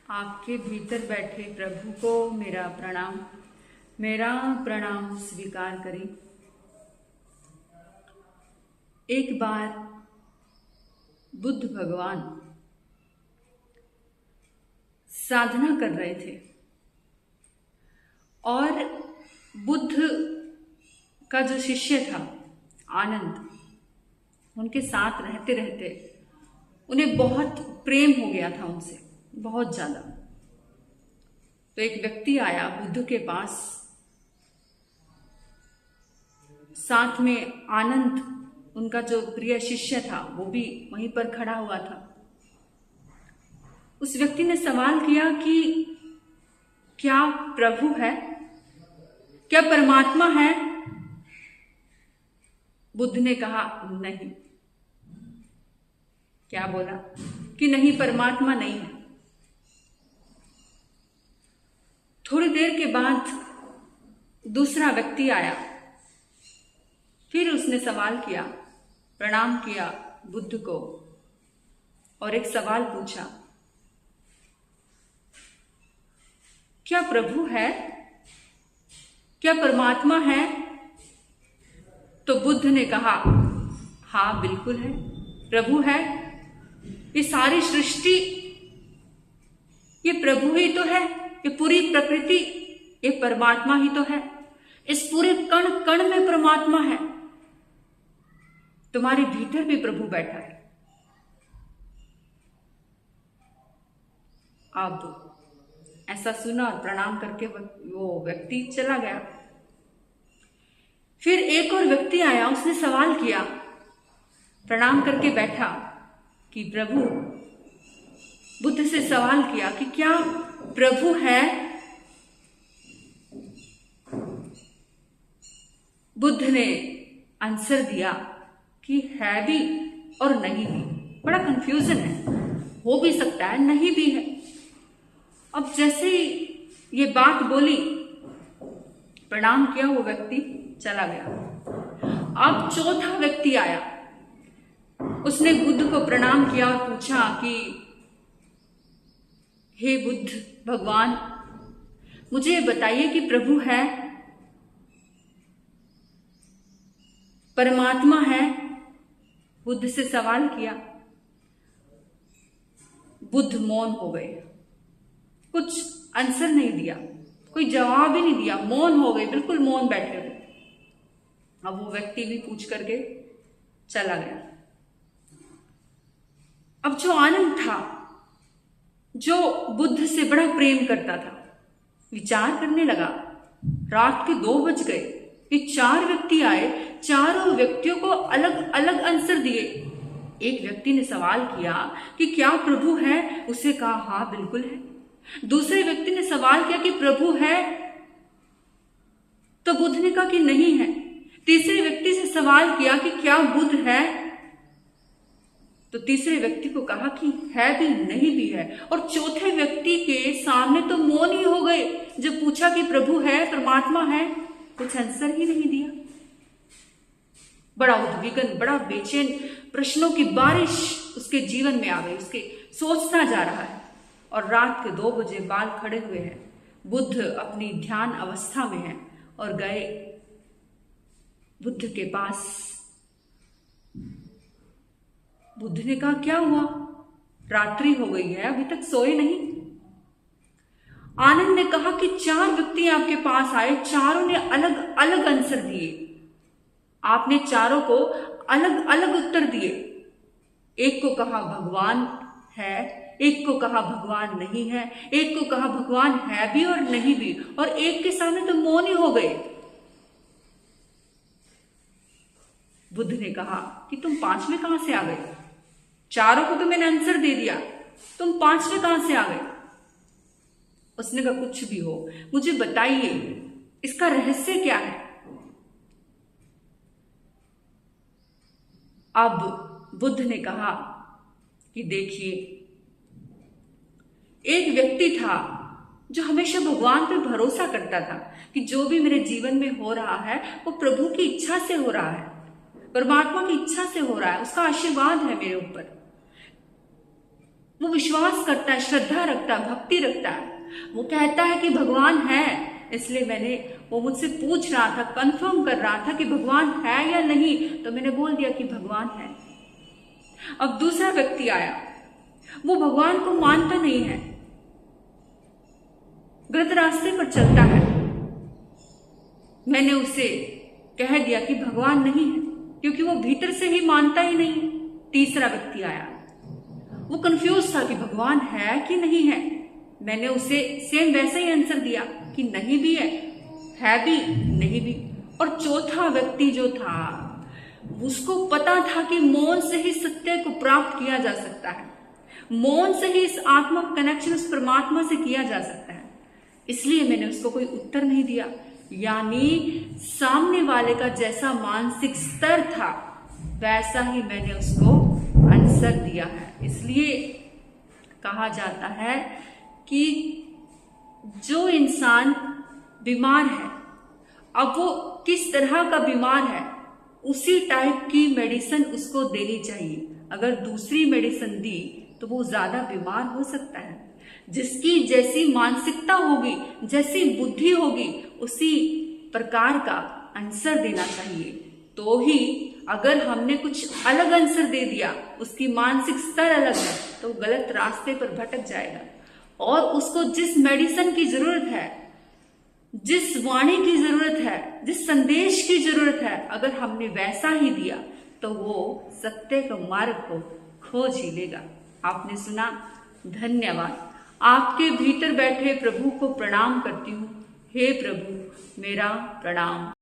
आपके भीतर बैठे प्रभु को मेरा प्रणाम स्वीकार करें। एक बार बुद्ध भगवान साधना कर रहे थे और बुद्ध का जो शिष्य था आनंद, उनके साथ रहते रहते उन्हें बहुत प्रेम हो गया था उनसे, बहुत ज्यादा। तो एक व्यक्ति आया बुद्ध के पास, साथ में आनंद उनका जो प्रिय शिष्य था वो भी वहीं पर खड़ा हुआ था। उस व्यक्ति ने सवाल किया कि क्या प्रभु है, क्या परमात्मा है? बुद्ध ने कहा नहीं। क्या बोला? कि नहीं, परमात्मा नहीं है। थोड़ी देर के बाद दूसरा व्यक्ति आया, फिर उसने सवाल किया, प्रणाम किया बुद्ध को और एक सवाल पूछा, क्या प्रभु है, क्या परमात्मा है? तो बुद्ध ने कहा हाँ बिल्कुल है, प्रभु है। ये सारी सृष्टि ये प्रभु ही तो है, ये पूरी प्रकृति ये परमात्मा ही तो है, इस पूरे कण कण में परमात्मा है, तुम्हारे भीतर भी प्रभु बैठा है। अब ऐसा सुना और प्रणाम करके वो व्यक्ति चला गया। फिर एक और व्यक्ति आया, उसने सवाल किया, प्रणाम करके बैठा कि प्रभु, बुद्ध से सवाल किया कि क्या प्रभु है? बुद्ध ने आंसर दिया कि है भी और नहीं भी। बड़ा कंफ्यूजन है, हो भी सकता है नहीं भी है। अब जैसे ही ये बात बोली, प्रणाम किया, वो व्यक्ति चला गया। अब चौथा व्यक्ति आया, उसने बुद्ध को प्रणाम किया और पूछा कि हे बुद्ध भगवान, मुझे बताइए कि प्रभु है, परमात्मा है? बुद्ध से सवाल किया। बुद्ध मौन हो गए, कुछ आंसर नहीं दिया, कोई जवाब ही नहीं दिया, मौन हो गए, बिल्कुल मौन बैठे हुए। अब वो व्यक्ति भी पूछ करके चला गया। अब जो आनंद था, जो बुद्ध से बड़ा प्रेम करता था, विचार करने लगा। रात के 2 बज गए, ये 4 व्यक्ति आए, चारों व्यक्तियों को अलग अलग आंसर दिए। एक व्यक्ति ने सवाल किया कि क्या प्रभु है? उसे कहा हाँ बिल्कुल है। दूसरे व्यक्ति ने सवाल किया कि प्रभु है? तो बुद्ध ने कहा कि नहीं है। तीसरे व्यक्ति से सवाल किया कि क्या बुद्ध है? तो तीसरे व्यक्ति को कहा कि है भी नहीं भी है। और चौथे व्यक्ति के सामने तो मौन ही हो गए। जब पूछा कि प्रभु है, परमात्मा है, कुछ आंसर ही नहीं दिया। बड़ा उद्विग्न, बड़ा बेचैन, प्रश्नों की बारिश उसके जीवन में आ गई। उसके सोचता जा रहा है और रात के 2 बजे बाल खड़े हुए हैं। बुद्ध अपनी ध्यान अवस्था में है और गए बुद्ध के पास। बुद्ध ने कहा क्या हुआ? रात्रि हो गई है, अभी तक सोए नहीं। आनंद ने कहा कि 4 व्यक्ति आपके पास आए, चारों ने अलग अलग आंसर दिए। आपने चारों को अलग अलग उत्तर दिए। एक को कहा भगवान है, एक को कहा भगवान नहीं है, एक को कहा भगवान है भी और नहीं भी, और एक के सामने तो मौन ही हो गए। बुद्ध ने कहा कि तुम 5वें कहां से आ गए? चारों को तो मैंने आंसर दे दिया, तुम 5वें कहां से आ गए? उसने कहा कुछ भी हो, मुझे बताइए इसका रहस्य क्या है? अब बुद्ध ने कहा कि देखिए, एक व्यक्ति था जो हमेशा भगवान पर भरोसा करता था कि जो भी मेरे जीवन में हो रहा है वो प्रभु की इच्छा से हो रहा है, परमात्मा की इच्छा से हो रहा है, उसका आशीर्वाद है मेरे ऊपर। वो विश्वास करता है, श्रद्धा रखता है, भक्ति रखता है। वो कहता है कि भगवान है। इसलिए वो मुझसे पूछ रहा था, कंफर्म कर रहा था कि भगवान है या नहीं, तो मैंने बोल दिया कि भगवान है। अब दूसरा व्यक्ति आया, वो भगवान को मानता नहीं है, गलत रास्ते पर चलता है। मैंने उसे कह दिया कि भगवान नहीं है, क्योंकि वो भीतर से ही मानता ही नहीं। तीसरा व्यक्ति आया, वो कंफ्यूज था कि भगवान है कि नहीं है। मैंने उसे सेम वैसे ही आंसर दिया कि नहीं भी है भी नहीं भी। और चौथा व्यक्ति जो था, उसको पता था कि मौन से ही सत्य को प्राप्त किया जा सकता है, मौन से ही इस आत्मा कनेक्शन उस परमात्मा से किया जा सकता है। इसलिए मैंने उसको कोई उत्तर नहीं दिया। यानी सामने वाले का जैसा मानसिक स्तर था वैसा ही मैंने उसको आंसर दिया है। इसलिए कहा जाता है कि जो इंसान बीमार है, अब वो किस तरह का बीमार है, उसी टाइप की मेडिसिन उसको देनी चाहिए। अगर दूसरी मेडिसिन दी तो वो ज्यादा बीमार हो सकता है। जिसकी जैसी मानसिकता होगी, जैसी बुद्धि होगी, उसी प्रकार का आंसर देना चाहिए। तो ही अगर हमने कुछ अलग आंसर दे दिया, उसकी मानसिक स्तर अलग है, तो गलत रास्ते पर भटक जाएगा। और उसको जिस मेडिसिन की जरूरत है, जिस वाणी की जरूरत है, जिस संदेश की जरूरत है, अगर हमने वैसा ही दिया तो वो सत्य का मार्ग को खोज ही लेगा। आपने सुना, धन्यवाद। आपके भीतर बैठे प्रभु को प्रणाम करती हूँ। हे प्रभु, मेरा प्रणाम।